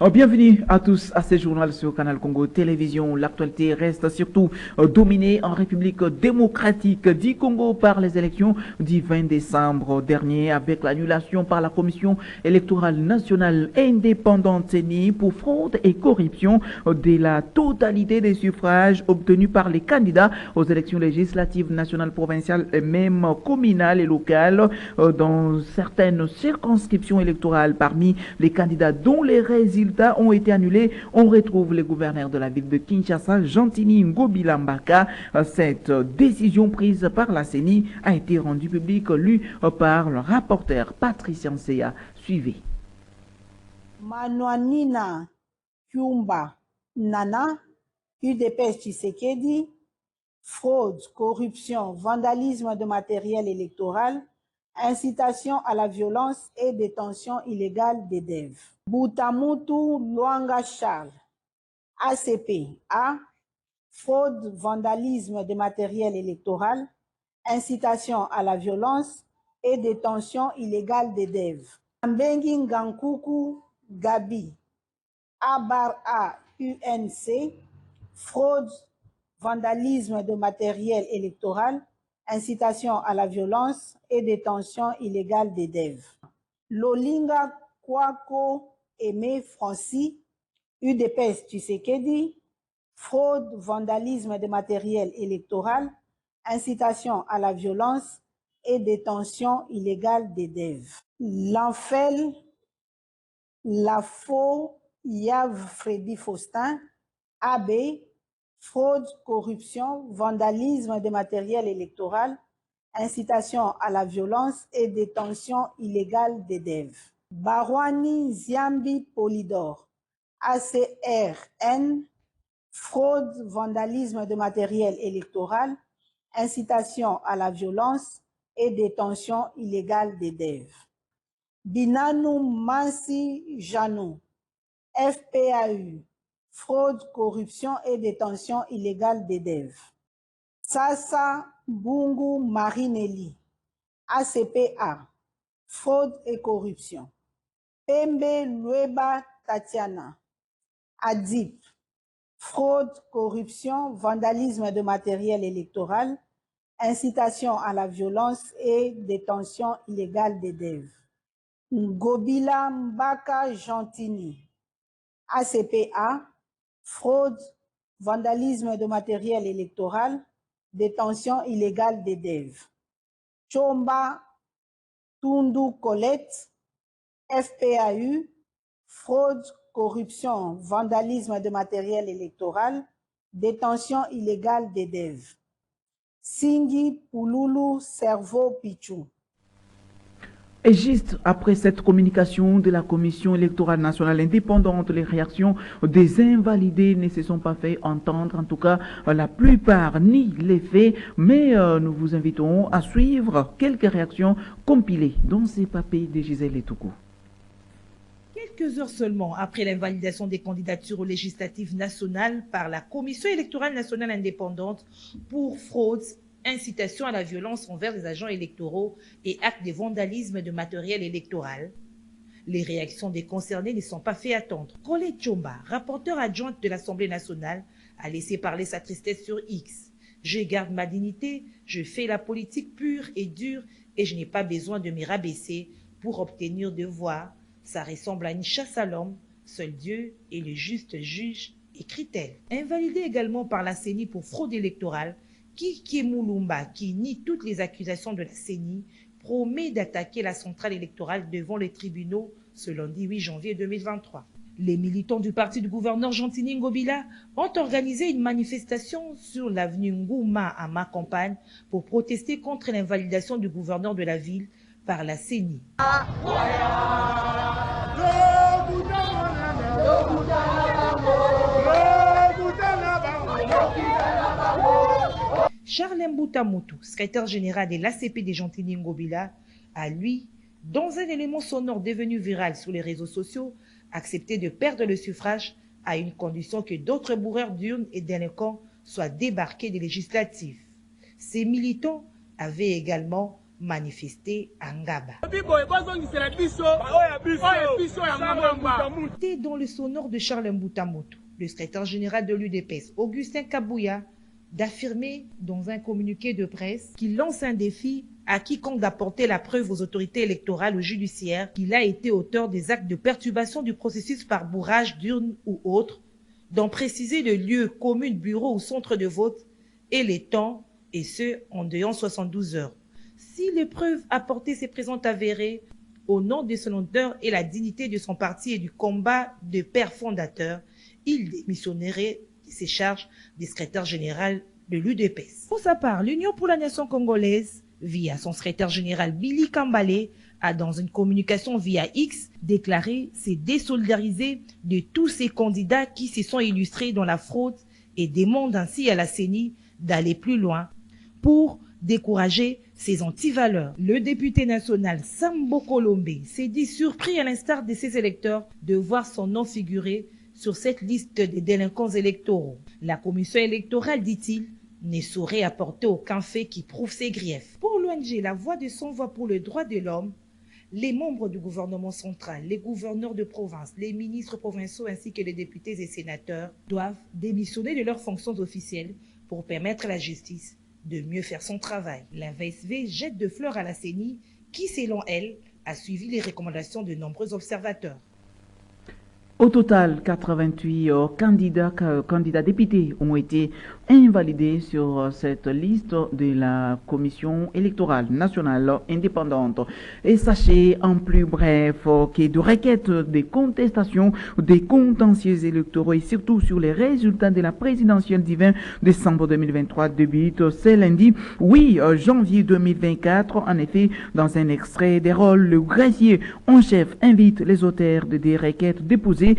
Bienvenue à tous à ce journal sur Canal Congo Télévision. L'actualité reste surtout dominée en République démocratique du Congo par les élections du 20 décembre dernier avec l'annulation par la Commission électorale nationale indépendante CENI pour fraude et corruption de la totalité des suffrages obtenus par les candidats aux élections législatives nationales, provinciales et même communales et locales dans certaines circonscriptions électorales. Parmi les candidats dont les résultats ont été annulés, on retrouve le gouverneur de la ville de Kinshasa, Gentini Ngobila Mbaka. Cette décision prise par la CENI a été rendue publique, lue par le rapporteur Patricien Seya. Suivez. Manouanina Kyumba Nana, UDPS Tshisekedi, fraude, corruption, vandalisme de matériel électoral, incitation à la violence et détention illégale des DEV. Boutamutu Luanga Charles, ACP A, fraude, vandalisme de matériel électoral, incitation à la violence et détention illégale des DEV. Mbengi Ngankuku Gabi, Abar A UNC, fraude, vandalisme de matériel électoral, incitation à la violence et détention illégale des DEV. Lolinga Kwako Aimé Francis, UDPS Tshisekedi, fraude, vandalisme de matériel électoral, incitation à la violence et détention illégale des DEV. L'Enfel Lafo Yav Freddy Faustin, AB, fraude, corruption, vandalisme de matériel électoral, incitation à la violence et détention illégale des DEV. Barwani Ziambi Polydor, ACRN, fraude, vandalisme de matériel électoral, incitation à la violence et détention illégale des DEV. Binanou Mansi Janou, FPAU, fraude, corruption et détention illégale des DEV. Sasa Bungu Marinelli, ACPA, fraude et corruption. Pembe Lueba Tatiana, ADIP, fraude, corruption, vandalisme de matériel électoral, incitation à la violence et détention illégale des DEV. Ngobila Mbaka Gentini, ACPA, fraude, vandalisme de matériel électoral, détention illégale des DEV. Chomba Tundu Colette, FPAU, fraude, corruption, vandalisme de matériel électoral, détention illégale des DEV. Singi Pululu Cerveau Pichou. Et juste après cette communication de la Commission électorale nationale indépendante, les réactions des invalidés ne se sont pas fait entendre, en tout cas la plupart ni les faits, mais nous vous invitons à suivre quelques réactions compilées dans ces papiers de Gisèle Etoukou. Quelques heures seulement après l'invalidation des candidatures aux législatives nationales par la Commission électorale nationale indépendante pour fraude, incitation à la violence envers les agents électoraux et actes de vandalisme de matériel électoral, les réactions des concernés ne sont pas fait attendre. Colette Chomba, rapporteure adjointe de l'Assemblée nationale, a laissé parler sa tristesse sur X. « Je garde ma dignité, je fais la politique pure et dure et je n'ai pas besoin de me rabaisser pour obtenir de voix. Ça ressemble à une chasse à l'homme, seul Dieu est le juste juge », écrit-elle. Invalidée également par la CENI pour fraude électorale, Kiki Moulumba, qui nie toutes les accusations de la CENI, promet d'attaquer la centrale électorale devant les tribunaux ce lundi 8 janvier 2023. Les militants du parti du gouverneur Gentini Ngobila ont organisé une manifestation sur l'avenue Ngouma à Macampagne pour protester contre l'invalidation du gouverneur de la ville par la CENI. Charles Mbutamutu, secrétaire général de l'ACP des Gentini Ngobila, a lui, dans un élément sonore devenu viral sur les réseaux sociaux, accepté de perdre le suffrage à une condition que d'autres bourreurs d'urnes et délinquants soient débarqués des législatives. Ces militants avaient également manifesté à Ngaba. Dans le sonore de Charles Mbutamoto, le secrétaire général de l'UDPS, Augustin Kabouya, d'affirmer dans un communiqué de presse qu'il lance un défi à quiconque d'apporter la preuve aux autorités électorales ou judiciaires qu'il a été auteur des actes de perturbation du processus par bourrage d'urnes ou autres, d'en préciser le lieu, commune, bureau ou centre de vote et les temps, et ce, en dehors 72 heures. Si les preuves apportées se présentent avérées, au nom de son honneur et la dignité de son parti et du combat de père fondateur, il démissionnerait de ses charges de secrétaire général de l'UDPS. Pour sa part, l'Union pour la nation congolaise, via son secrétaire général Billy Kambale, a dans une communication via X déclaré se désolidariser de tous ces candidats qui se sont illustrés dans la fraude et demande ainsi à la CENI d'aller plus loin pour décourager ces antivaleurs. Le député national Sambo Kolombe s'est dit surpris à l'instar de ses électeurs de voir son nom figurer sur cette liste des délinquants électoraux. La commission électorale, dit-il, ne saurait apporter aucun fait qui prouve ses griefs. Pour l'ONG La Voix de Sans Voix pour le droit de l'homme, les membres du gouvernement central, les gouverneurs de province, les ministres provinciaux ainsi que les députés et sénateurs doivent démissionner de leurs fonctions officielles pour permettre à la justice de mieux faire son travail. La VSV jette de fleurs à la CENI qui, selon elle, a suivi les recommandations de nombreux observateurs. Au total, 88 candidats députés ont été invalidés sur cette liste de la Commission électorale nationale indépendante. Et sachez en plus bref que de requêtes, des contestations, des contentieux électoraux et surtout sur les résultats de la présidentielle du 20 décembre 2023 débutent ce lundi 8 janvier 2024. En effet, dans un extrait des rôles, le greffier en chef invite les auteurs des requêtes déposées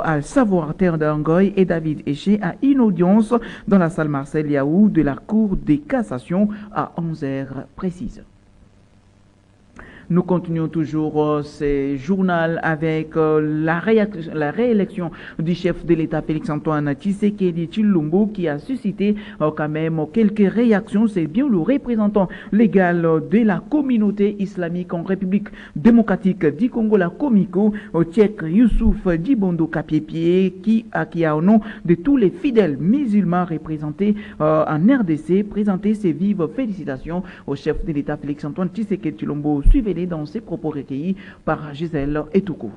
à savoir Terre d'Angoy et David Eché à une audience dans la salle Marcel Yaou de la Cour des cassations à 11h précises. Nous continuons toujours ce journal avec la réélection du chef de l'État Félix-Antoine Tshisekedi Tshilombo qui a suscité quand même quelques réactions. C'est bien le représentant légal de la communauté islamique en République démocratique du Congo, la Comico, Tchèque Youssouf Djibondo Kapiepie, qui a au nom de tous les fidèles musulmans représentés en RDC, présenté ses vives félicitations au chef de l'État Félix-Antoine Tshisekedi Tshilombo. Suivez-les dans ses propos recueillis par Gisèle Etoukou.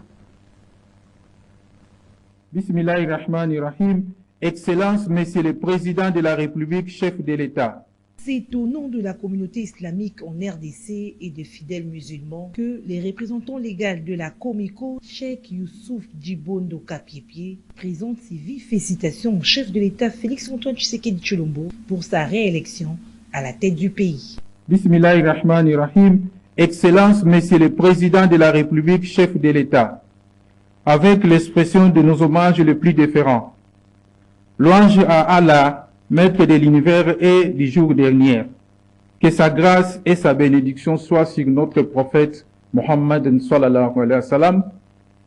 Bismillahirrahmanirrahim. Excellence, Monsieur le Président de la République, chef de l'État. C'est au nom de la communauté islamique en RDC et des fidèles musulmans que les représentants légaux de la Comico, Cheikh Youssouf Djibondo Kapiepie, présentent ses vives félicitations au chef de l'État Félix-Antoine Tshisekedi Tshilombo pour sa réélection à la tête du pays. Bismillahirrahmanirrahim. Excellence, Monsieur le Président de la République, chef de l'État, avec l'expression de nos hommages les plus déférents. Louange à Allah, Maître de l'univers et du jour dernier. Que sa grâce et sa bénédiction soient sur notre prophète Mohammed sallallahu alayhi wa sallam,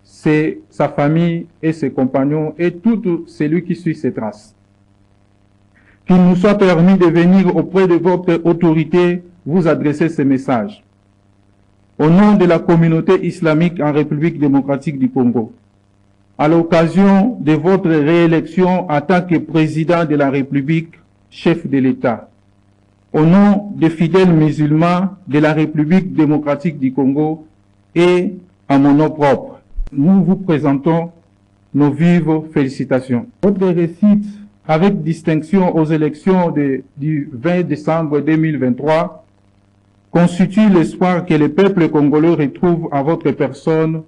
sa famille et ses compagnons et tout celui qui suit ses traces. Qu'il nous soit permis de venir auprès de votre autorité vous adresser ces messages. Au nom de la communauté islamique en République démocratique du Congo, à l'occasion de votre réélection en tant que président de la République, chef de l'État, au nom des fidèles musulmans de la République démocratique du Congo et à mon nom propre, nous vous présentons nos vives félicitations. Votre réussite avec distinction aux élections du 20 décembre 2023 constitue l'espoir que le peuple congolais retrouve en votre personne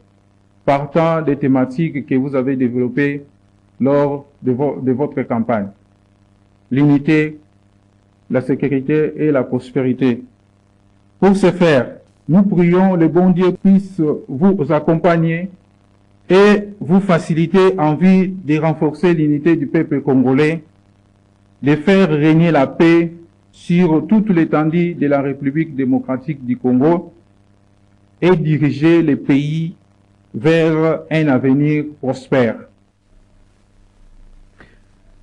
partant des thématiques que vous avez développées lors de votre campagne. L'unité, la sécurité et la prospérité. Pour ce faire, nous prions le bon Dieu puisse vous accompagner et vous faciliter en vue de renforcer l'unité du peuple congolais, de faire régner la paix sur toute l'étendue de la République démocratique du Congo et diriger le pays vers un avenir prospère.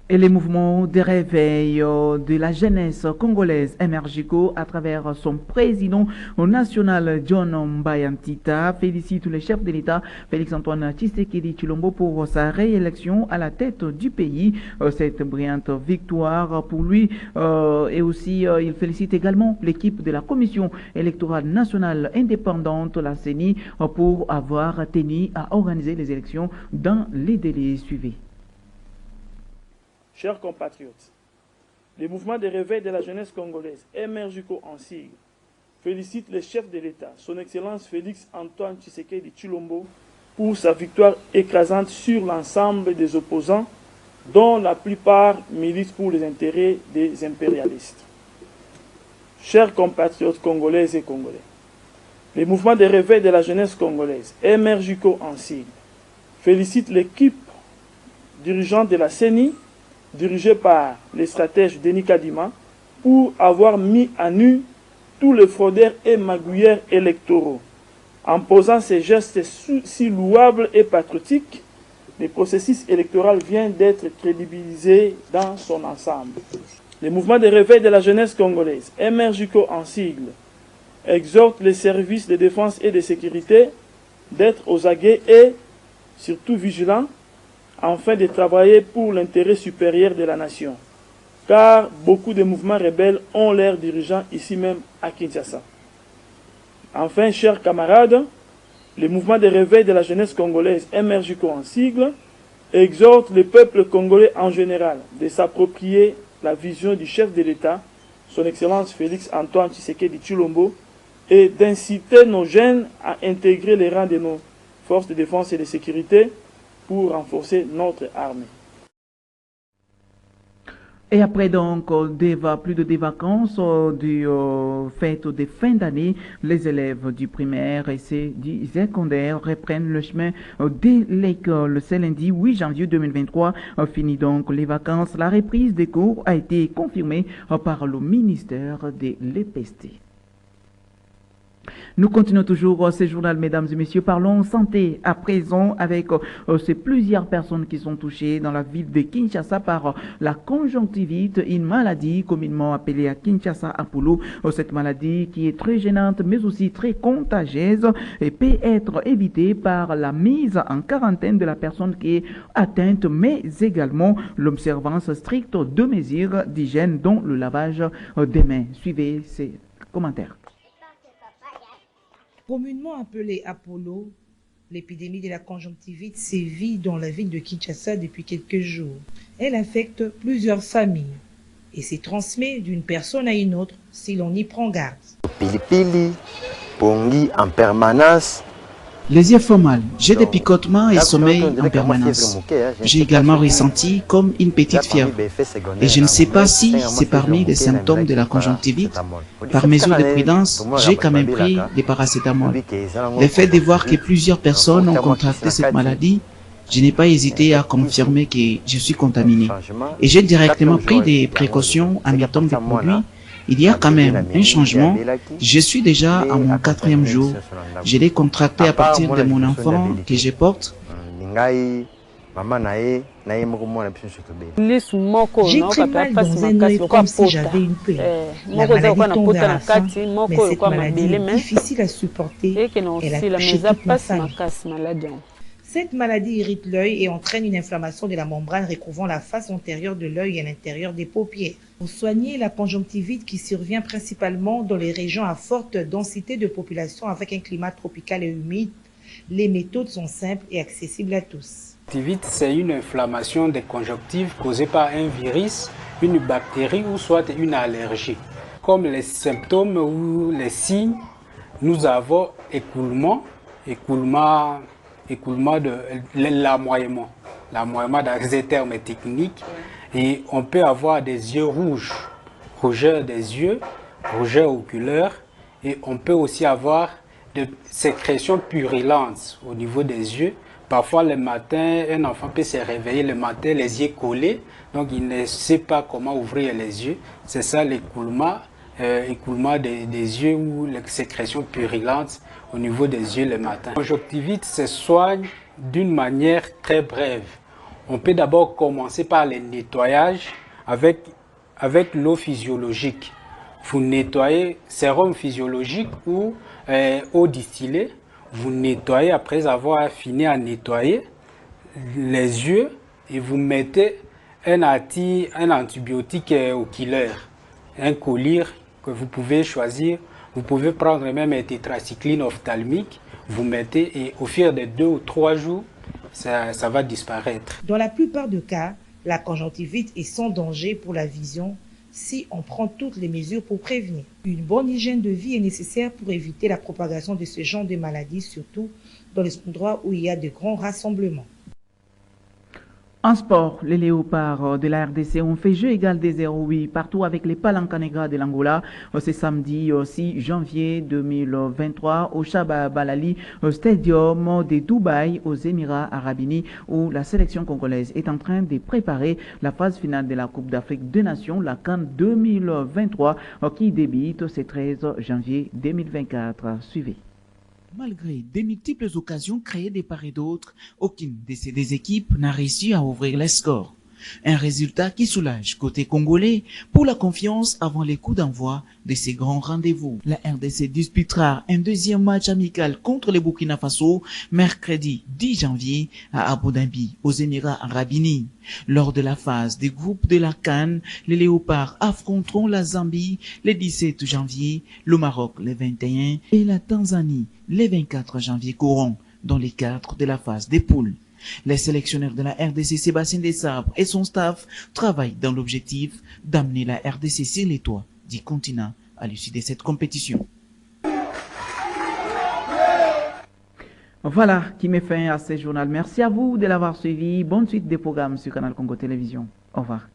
Et les mouvements de réveil de la jeunesse congolaise MRJCO à travers son président national John Mbayantita félicite le chef de l'État Félix-Antoine Tshisekedi Tshilombo pour sa réélection à la tête du pays. Cette brillante victoire pour lui et aussi il félicite également l'équipe de la Commission électorale nationale indépendante, la CENI, pour avoir tenu à organiser les élections dans les délais suivis. Chers compatriotes, le mouvement de réveil de la jeunesse congolaise, MRJCO en sigle, félicite le chef de l'État, son Excellence Félix-Antoine Tshisekedi Tshilombo, pour sa victoire écrasante sur l'ensemble des opposants, dont la plupart militent pour les intérêts des impérialistes. Chers compatriotes congolaises et congolais, le mouvement de réveil de la jeunesse congolaise, MRJCO en sigle, félicite l'équipe dirigeante de la CENI, dirigé par les stratèges Denis Kadima, pour avoir mis à nu tous les fraudeurs et magouilleurs électoraux. En posant ces gestes si louables et patriotiques, le processus électoral vient d'être crédibilisé dans son ensemble. Le mouvement de réveil de la jeunesse congolaise, MRJCO en sigle, exhorte les services de défense et de sécurité d'être aux aguets et surtout vigilants afin de travailler pour l'intérêt supérieur de la nation. Car beaucoup de mouvements rebelles ont leurs dirigeants ici même à Kinshasa. Enfin, chers camarades, le mouvement de réveil de la jeunesse congolaise, MRJCO en sigle, exhorte le peuple congolais en général de s'approprier la vision du chef de l'État, son Excellence Félix-Antoine Tshisekedi Tshilombo, et d'inciter nos jeunes à intégrer les rangs de nos forces de défense et de sécurité pour renforcer notre armée. Et après donc plus de des vacances du fête de fin d'année, les élèves du primaire et du secondaire reprennent le chemin de l'école. Ce lundi 8 janvier 2023 fini donc les vacances. La reprise des cours a été confirmée par le ministère de l'EPST. Nous continuons toujours ce journal, mesdames et messieurs. Parlons santé à présent avec ces plusieurs personnes qui sont touchées dans la ville de Kinshasa par la conjonctivite, une maladie communément appelée à Kinshasa Apollo. Cette maladie qui est très gênante mais aussi très contagieuse et peut être évitée par la mise en quarantaine de la personne qui est atteinte, mais également l'observance stricte de mesures d'hygiène dont le lavage des mains. Suivez ces commentaires. Communément appelée Apollo, l'épidémie de la conjonctivite sévit dans la ville de Kinshasa depuis quelques jours. Elle affecte plusieurs familles et se transmet d'une personne à une autre si l'on y prend garde. Pilipili, pongi en permanence. Les yeux font mal, j'ai des picotements et sommeil en permanence. J'ai également ressenti comme une petite fièvre. Et je ne sais pas si c'est parmi les symptômes de la conjonctivite. Par mesure de prudence, j'ai quand même pris des paracétamol. Le fait de voir que plusieurs personnes ont contracté cette maladie, je n'ai pas hésité à confirmer que je suis contaminé. Et j'ai directement pris des précautions en mettant des produits. Il y a quand même un changement. Je suis déjà à mon 4e jour. Je l'ai contracté à partir de mon enfant que je porte. J'ai très mal dans un œil comme si j'avais une plaie. La maladie tombe vers la fin, mais cette maladie est difficile à supporter. Elle a touché toute ma famille. Cette maladie irrite l'œil et entraîne une inflammation de la membrane recouvrant la face antérieure de l'œil et à l'intérieur des paupières. Pour soigner la conjonctivite qui survient principalement dans les régions à forte densité de population avec un climat tropical et humide, les méthodes sont simples et accessibles à tous. La conjonctivite, c'est une inflammation des conjonctives causée par un virus, une bactérie ou soit une allergie. Comme les symptômes ou les signes, nous avons écoulement de l'amoiement. L'amoiement dans ces termes techniques. Et on peut avoir des yeux rouges, rougeur des yeux, rougeur oculaire. Et on peut aussi avoir des sécrétions purulentes au niveau des yeux. Parfois le matin, un enfant peut se réveiller le matin, les yeux collés. Donc il ne sait pas comment ouvrir les yeux. C'est ça l'écoulement des yeux ou les sécrétions purulentes au niveau des yeux le matin. La conjonctivite se soigne d'une manière très brève. On peut d'abord commencer par le nettoyage avec l'eau physiologique. Vous nettoyez sérum physiologique ou eau distillée. Vous nettoyez après avoir fini à nettoyer les yeux et vous mettez un antibiotique au killer, un collyre que vous pouvez choisir. Vous pouvez prendre même un tétracycline ophtalmique, vous mettez et au fil de 2 ou 3 jours, ça va disparaître. Dans la plupart des cas, la conjonctivite est sans danger pour la vision si on prend toutes les mesures pour prévenir. Une bonne hygiène de vie est nécessaire pour éviter la propagation de ce genre de maladies, surtout dans les endroits où il y a de grands rassemblements. En sport, les léopards de la RDC ont fait jeu égal des 0-8 partout avec les Palancanegra de l'Angola. C'est samedi 6 janvier 2023 au Chaba Balali Stadium de Dubaï aux Émirats Arabes Unis où la sélection congolaise est en train de préparer la phase finale de la Coupe d'Afrique des Nations, la CAN 2023 qui débute ce 13 janvier 2024. Suivez. Malgré des multiples occasions créées de part et d'autre, aucune de ces deux équipes n'a réussi à ouvrir les scores. Un résultat qui soulage côté congolais pour la confiance avant les coups d'envoi de ces grands rendez-vous. La RDC disputera un deuxième match amical contre le Burkina Faso mercredi 10 janvier à Abu Dhabi, aux Émirats Arabes Unis. Lors de la phase des groupes de la CAN, les Léopards affronteront la Zambie le 17 janvier, le Maroc le 21 et la Tanzanie le 24 janvier courant dans les cadres de la phase des poules. Les sélectionneurs de la RDC, Sébastien Desabre et son staff travaillent dans l'objectif d'amener la RDC sur les toits du continent à l'issue de cette compétition. Voilà qui met fin à ce journal. Merci à vous de l'avoir suivi. Bonne suite des programmes sur Canal Congo Télévision. Au revoir.